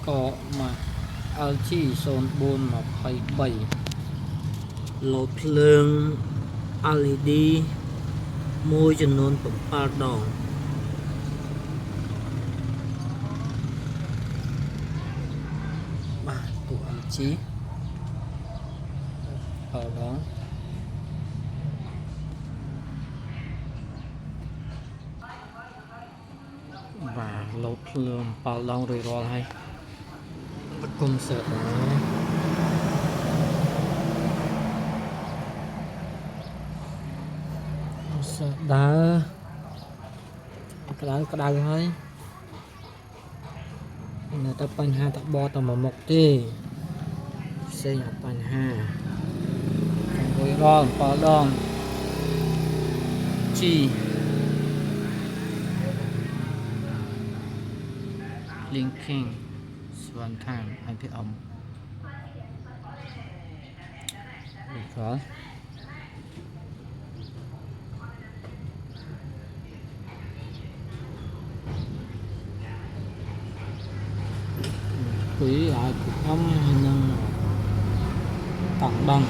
có mà LG Zone 4 mà 27 lột lương LED môi chân nôn của ba đòn ba tụ LG ở đó và lột lương bao lâu rồi rồi hay cùng sợ sợ đá cái đá hơi người ta bánh ha tập bò tầm một tí xây nhập bánh ha rồi rồi bao đòn chi linking one time IP ống được rồi quý lại cũng không nhân tặng bằng